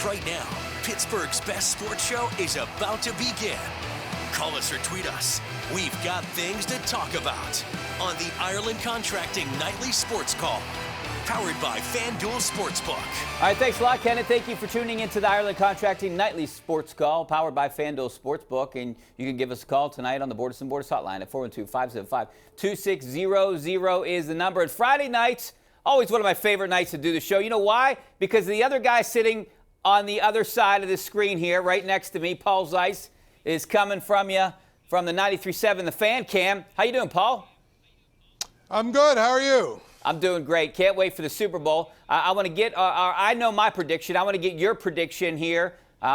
Right now, Pittsburgh's best sports show is about to begin. Call us or tweet us. We've got things to talk about on the Ireland Contracting Nightly Sports Call, powered by FanDuel Sportsbook. All right, thanks a lot, Kenneth. Thank you for tuning into the Ireland Contracting Nightly Sports Call, powered by FanDuel Sportsbook. And you can give us a call tonight on the Borders and Borders hotline at 412-575-2600 is the number. And Friday nights, always one of my favorite nights to do the show. You know why? Because the other guy sitting on the other side of the screen here, right next to me, Paul Zeise, is coming from you from the 93.7 The Fan Cam. How you doing, Paul? I'm good. How are you? I'm doing great. Can't wait for the Super Bowl. I want to get I know my prediction. I want to get your prediction here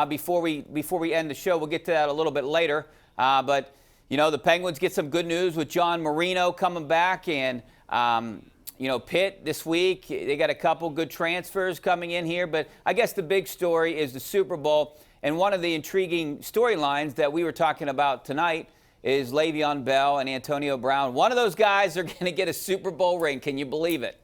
before we end the show. We'll get to that a little bit later. But you know, the Penguins get some good news with John Marino coming back, and you know, Pitt this week. They got a couple good transfers coming in here. But I guess the big story is the Super Bowl, and one of the intriguing storylines that we were talking about tonight is Le'Veon Bell and Antonio Brown. One of those guys are going to get a Super Bowl ring. Can you believe it?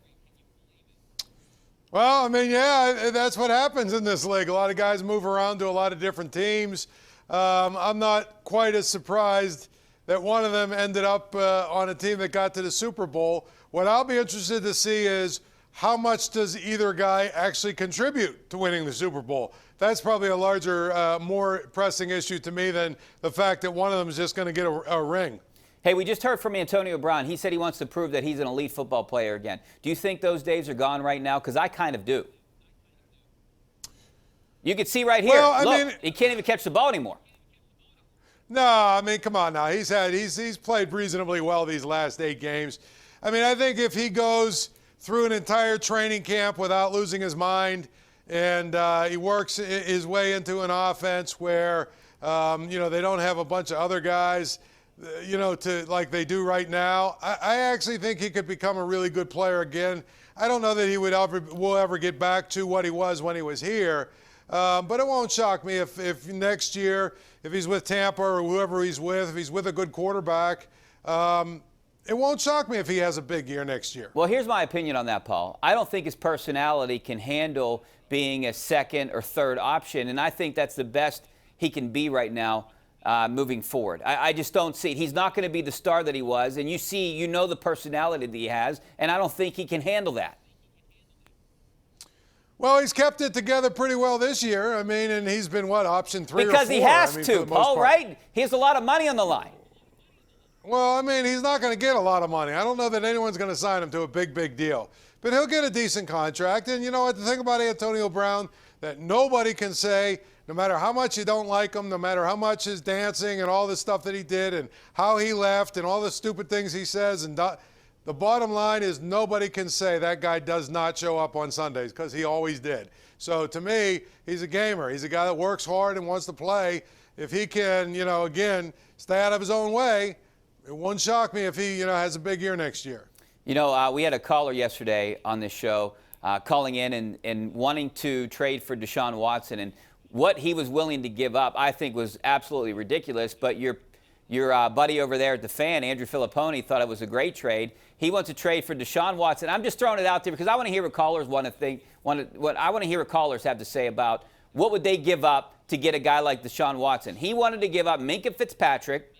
Well, I mean, yeah, that's what happens in this league. A lot of guys move around to a lot of different teams. I'm not quite as surprised that one of them ended up on a team that got to the Super Bowl. What I'll be interested to see is how much does either guy actually contribute to winning the Super Bowl. That's probably a larger, more pressing issue to me than the fact that one of them is just going to get a ring. Hey, we just heard from Antonio Brown. He said he wants to prove that he's an elite football player again. Do you think those days are gone right now? Because I kind of do. You can see right here. Well, Look, he can't even catch the ball anymore. No, I mean, come on now. He's played reasonably well these last 8 games. I mean, I think if he goes through an entire training camp without losing his mind, and he works his way into an offense where, you know, they don't have a bunch of other guys, you know, to like they do right now. I actually think he could become a really good player again. I don't know that he will ever get back to what he was when he was here, but it won't shock me if next year, if he's with Tampa or whoever he's with, if he's with a good quarterback, it won't shock me if he has a big year next year. Well, here's my opinion on that, Paul. I don't think his personality can handle being a second or third option, and I think that's the best he can be right now moving forward. I just don't see it. He's not going to be the star that he was, and you know the personality that he has, and I don't think he can handle that. Well, he's kept it together pretty well this year. I mean, and he's been, what, option 3 or 4? Because he has to, Paul, right? He has a lot of money on the line. Well, I mean, he's not going to get a lot of money. I don't know that anyone's going to sign him to a big deal. But he'll get a decent contract. And you know what? The thing about Antonio Brown that nobody can say, no matter how much you don't like him, no matter how much his dancing and all the stuff that he did and how he left and all the stupid things he says, and the bottom line is nobody can say that guy does not show up on Sundays, because he always did. So to me, he's a gamer. He's a guy that works hard and wants to play. If he can, you know, again, stay out of his own way, it won't shock me if he, you know, has a big year next year. You know, we had a caller yesterday on this show calling in and wanting to trade for Deshaun Watson, and what he was willing to give up, I think, was absolutely ridiculous. But your buddy over there at the Fan, Andrew Filipponi, thought it was a great trade. He wants to trade for Deshaun Watson. I'm just throwing it out there because I want to hear what callers I want to hear what callers have to say about what would they give up to get a guy like Deshaun Watson. He wanted to give up Minkah Fitzpatrick,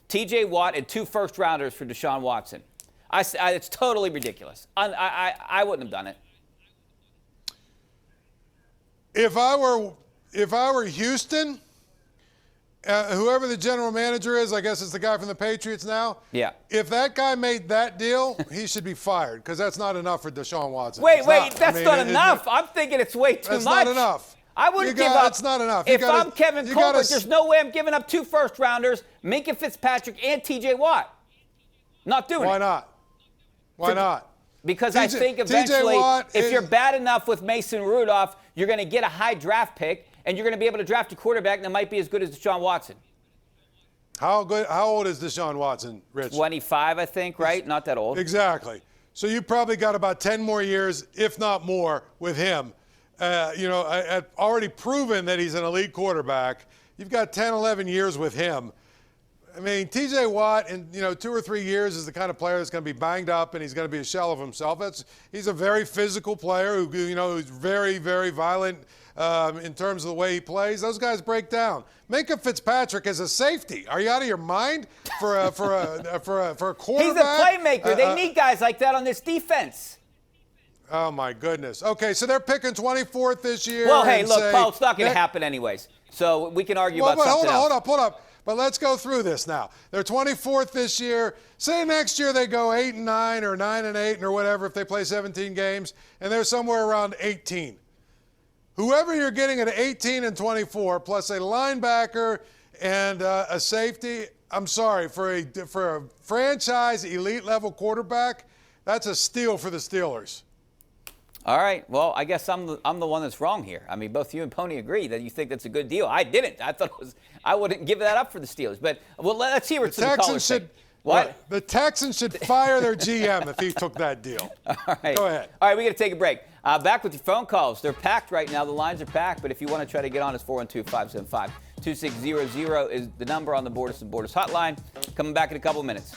T.J. Watt, and 2 first-rounders for Deshaun Watson. It's totally ridiculous. I wouldn't have done it. If I were Houston, whoever the general manager is, I guess it's the guy from the Patriots now. Yeah. If that guy made that deal, he should be fired, because that's not enough for Deshaun Watson. Wait, that's not enough. I'm thinking it's way too much. That's not enough. I wouldn't give up. It's not enough. If I'm Kevin Colbert, there's no way I'm giving up 2 first-rounders, Minkah Fitzpatrick, and T.J. Watt. Not doing it. Why not? Why not? Because I think eventually, if you're bad enough with Mason Rudolph, you're going to get a high draft pick, and you're going to be able to draft a quarterback that might be as good as Deshaun Watson. How old is Deshaun Watson, Rich? 25, I think, right? Not that old. Exactly. So you probably got about 10 more years, if not more, with him. You know, already proven that he's an elite quarterback. You've got 10, 11 years with him. I mean, T.J. Watt in 2 or 3 years is the kind of player that's going to be banged up and he's going to be a shell of himself. He's a very physical player who's very, very violent in terms of the way he plays. Those guys break down. Minka Fitzpatrick is a safety. Are you out of your mind for a quarterback? He's a playmaker. They need guys like that on this defense. Oh, my goodness. Okay, so they're picking 24th this year. Well, hey, look, Paul, it's not going to happen anyways. So we can argue about something else. Hold up. But let's go through this now. They're 24th this year. Say next year they go 8-9 or 9-8 or whatever if they play 17 games, and they're somewhere around 18. Whoever you're getting at 18 and 24, plus a linebacker and a safety, I'm sorry, for a franchise elite level quarterback, that's a steal for the Steelers. All right. Well, I guess I'm the one that's wrong here. I mean, both you and Pony agree that you think that's a good deal. I didn't. I thought I wouldn't give that up for the Steelers. But well, let's hear what the callers say. What? The Texans should fire their GM if he took that deal. All right. Go ahead. All right, we got to take a break. Back with your phone calls. They're packed right now. The lines are packed. But if you want to try to get on, it's 412-575-2600 is the number on the Borders and Borders hotline. Coming back in a couple of minutes.